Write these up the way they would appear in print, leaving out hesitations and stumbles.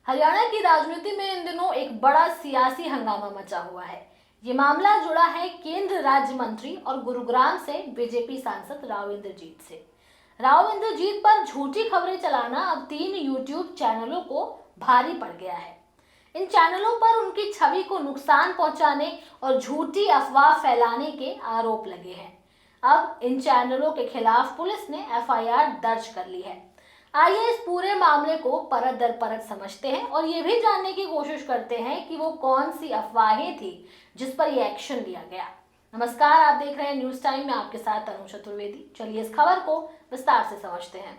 हरियाणा की राजनीति में इन दिनों एक बड़ा सियासी हंगामा मचा हुआ है। ये मामला जुड़ा है केंद्र राज्य मंत्री और गुरुग्राम से बीजेपी सांसद राव इंद्रजीत से। राव इंद्रजीत पर झूठी खबरें चलाना अब 3 यूट्यूब चैनलों को भारी पड़ गया है। इन चैनलों पर उनकी छवि को नुकसान पहुंचाने और झूठी अफवाह फैलाने के आरोप लगे हैं। अब इन चैनलों के खिलाफ पुलिस ने एफआईआर दर्ज कर ली है। आइए इस पूरे मामले को परत दर परत समझते हैं और ये भी जानने की कोशिश करते हैं कि वो कौन सी अफवाहें थी जिस पर ये एक्शन लिया गया। नमस्कार, आप देख रहे हैं न्यूज टाइम में, आपके साथ तनु चतुर्वेदी। चलिए इस खबर को विस्तार से समझते हैं।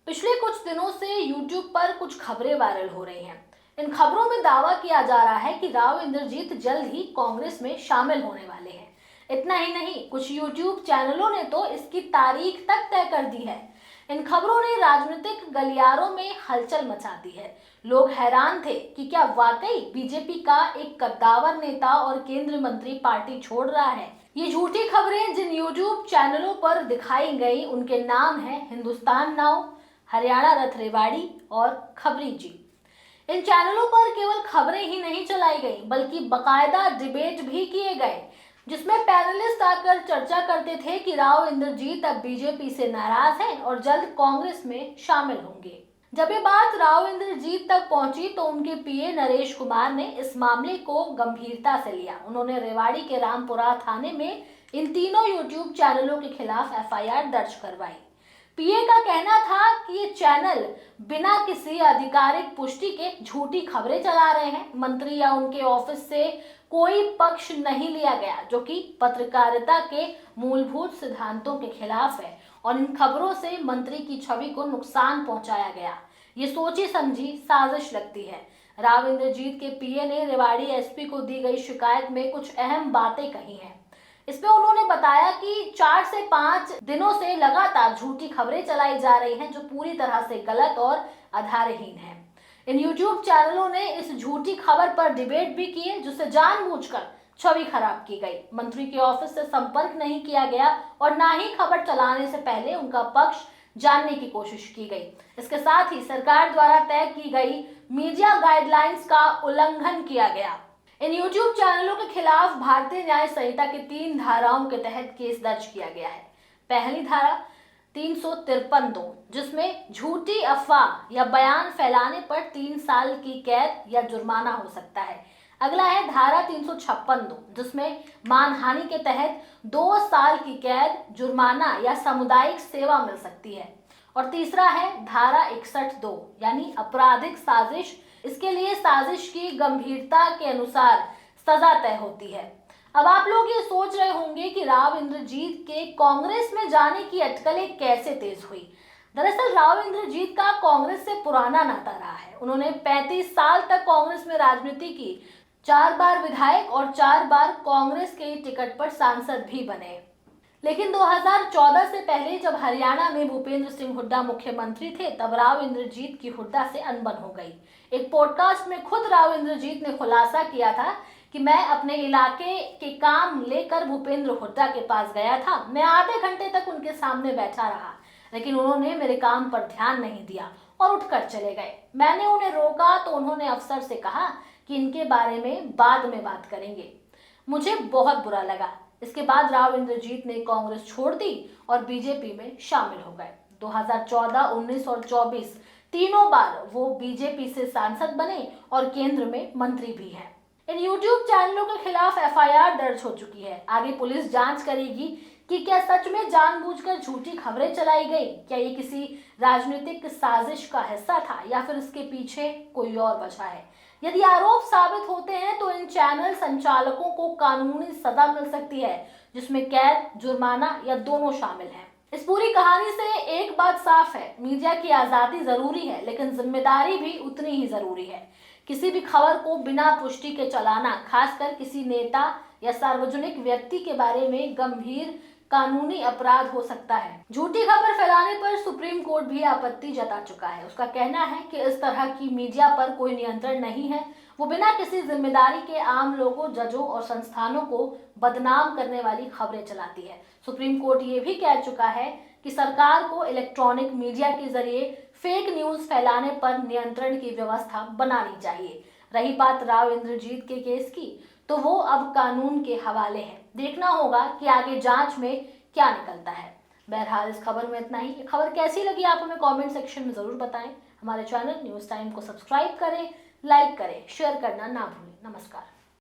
पिछले कुछ दिनों से यूट्यूब पर कुछ खबरें वायरल हो रही हैं। इन खबरों में दावा किया जा रहा है कि राव इंद्रजीत जल्द ही कांग्रेस में शामिल होने वाले हैं। इतना ही नहीं, कुछ यूट्यूब चैनलों ने तो इसकी तारीख तक तय कर दी है। इन खबरों ने राजनीतिक गलियारों में हलचल मचा दी है। लोग हैरान थे कि क्या वाकई बीजेपी का एक कद्दावर नेता और केंद्रीय मंत्री पार्टी छोड़ रहा है। ये झूठी खबरें जिन यूट्यूब चैनलों पर दिखाई गई उनके नाम हैं हिंदुस्तान नाउ, हरियाणा रथ रेवाड़ी और खबरी जी। इन चैनलों पर केवल खबरें ही नहीं चलाई गई बल्कि बकायदा डिबेट भी किए गए, जिसमें पैनलिस्ट आकर चर्चा करते थे कि राव इंद्रजीत अब बीजेपी से नाराज हैं और जल्द कांग्रेस में शामिल होंगे। जब ये बात राव इंद्रजीत तक पहुंची तो उनके पीए नरेश कुमार ने इस मामले को गंभीरता से लिया। उन्होंने रेवाड़ी के रामपुरा थाने में इन तीनों यूट्यूब चैनलों के खिलाफ एफआईआर दर्ज करवाई। पीए का कहना था कि ये चैनल बिना किसी आधिकारिक पुष्टि के झूठी खबरें चला रहे हैं। मंत्री या उनके ऑफिस से कोई पक्ष नहीं लिया गया, जो कि पत्रकारिता के मूलभूत सिद्धांतों के खिलाफ है, और इन खबरों से मंत्री की छवि को नुकसान पहुंचाया गया। ये सोची समझी साजिश लगती है। राव इंद्रजीत के पीए ने रेवाड़ी एसपी को दी गई शिकायत में कुछ अहम बातें कही हैं। इसमें उन्होंने बताया कि 4 से 5 दिनों से लगातार झूठी खबरें चलाई जा रही हैं, जो पूरी तरह से गलत और आधारहीन है। इन यूट्यूब चैनलों ने इस झूठी खबर पर डिबेट भी किए, जिससे जानबूझकर छवि खराब की गई। मंत्री के ऑफिस से संपर्क नहीं किया गया और ना ही खबर चलाने से पहले उनका पक्ष जानने की कोशिश की गई। इसके साथ ही सरकार द्वारा तय की गई मीडिया गाइडलाइंस का उल्लंघन किया गया। इन यूट्यूब चैनलों के खिलाफ भारतीय न्याय संहिता के 3 धाराओं के तहत केस दर्ज किया गया है। पहली धारा 353(2), जिसमें झूठी अफवाह या बयान फैलाने पर 3 साल की कैद या जुर्माना हो सकता है। अगला है धारा 356(2), जिसमें मानहानि के तहत 2 साल की कैद, जुर्माना या सामुदायिक सेवा मिल सकती है। और तीसरा है धारा 61(2), यानी आपराधिक साजिश। इसके लिए साजिश की गंभीरता के अनुसार सजा तय होती है। अब आप लोग ये सोच रहे होंगे कि राव इंद्रजीत के कांग्रेस में जाने की अटकलें कैसे तेज हुई। दरअसल राव इंद्रजीत का कांग्रेस से पुराना नाता रहा है। उन्होंने 35 साल तक कांग्रेस में राजनीति की, 4 बार विधायक और 4 बार कांग्रेस के टिकट पर सांसद भी बने। लेकिन 2014 से पहले जब हरियाणा में भूपेंद्र सिंह हुड्डा मुख्यमंत्री थे, तब राव इंद्रजीत की हुड्डा से अनबन हो गई। एक पॉडकास्ट में खुद राव इंद्रजीत ने खुलासा किया था कि मैं अपने इलाके के काम लेकर भूपेंद्र हुड्डा के पास गया था। मैं आधे घंटे तक उनके सामने बैठा रहा, लेकिन उन्होंने मेरे काम पर ध्यान नहीं दिया और उठकर चले गए। मैंने उन्हें रोका तो उन्होंने अफसर से कहा कि इनके बारे में बाद में बात करेंगे। मुझे बहुत बुरा लगा। इसके बाद राव इंद्रजीत ने कांग्रेस छोड़ दी और बीजेपी में शामिल हो गए। 2014, 19 और 24 तीनों बार वो बीजेपी से सांसद बने और केंद्र में मंत्री भी हैं। इन यूट्यूब चैनलों के खिलाफ एफआईआर दर्ज हो चुकी है। आगे पुलिस जांच करेगी कि क्या सच में जानबूझकर झूठी खबरें चलाई गई, क्या ये किसी राजनीतिक साजिश का हिस्सा था या फिर इसके पीछे कोई और वजह है। यदि आरोप साबित होते हैं तो इन चैनल संचालकों को कानूनी सजा मिल सकती है, जिसमें कैद, जुर्माना या दोनों शामिल हैं। इस पूरी कहानी से एक बात साफ है, मीडिया की आजादी जरूरी है, लेकिन जिम्मेदारी भी उतनी ही जरूरी है। किसी भी खबर को बिना पुष्टि के चलाना, खासकर किसी नेता या सार्वजनिक व्यक्ति के बारे में गंभीर कानूनी अपराध हो सकता है। झूठी खबर फैलाने पर सुप्रीम कोर्ट भी आपत्ति जता चुका है। उसका कहना है कि इस तरह की मीडिया पर कोई नियंत्रण नहीं है, वो बिना किसी जिम्मेदारी के आम लोगों, जजों और संस्थानों को बदनाम करने वाली खबरें चलाती है। सुप्रीम कोर्ट ये भी कह चुका है कि सरकार को इलेक्ट्रॉनिक मीडिया के जरिए फेक न्यूज फैलाने पर नियंत्रण की व्यवस्था बनानी चाहिए। रही बात राव इंद्रजीत के केस की, तो वो अब कानून के हवाले है। देखना होगा कि आगे जांच में क्या निकलता है। बहरहाल इस खबर में इतना ही। ये खबर कैसी लगी आप हमें कमेंट सेक्शन में जरूर बताएं। हमारे चैनल न्यूज़ टाइम को सब्सक्राइब करें, लाइक करें, शेयर करना ना भूलें। नमस्कार।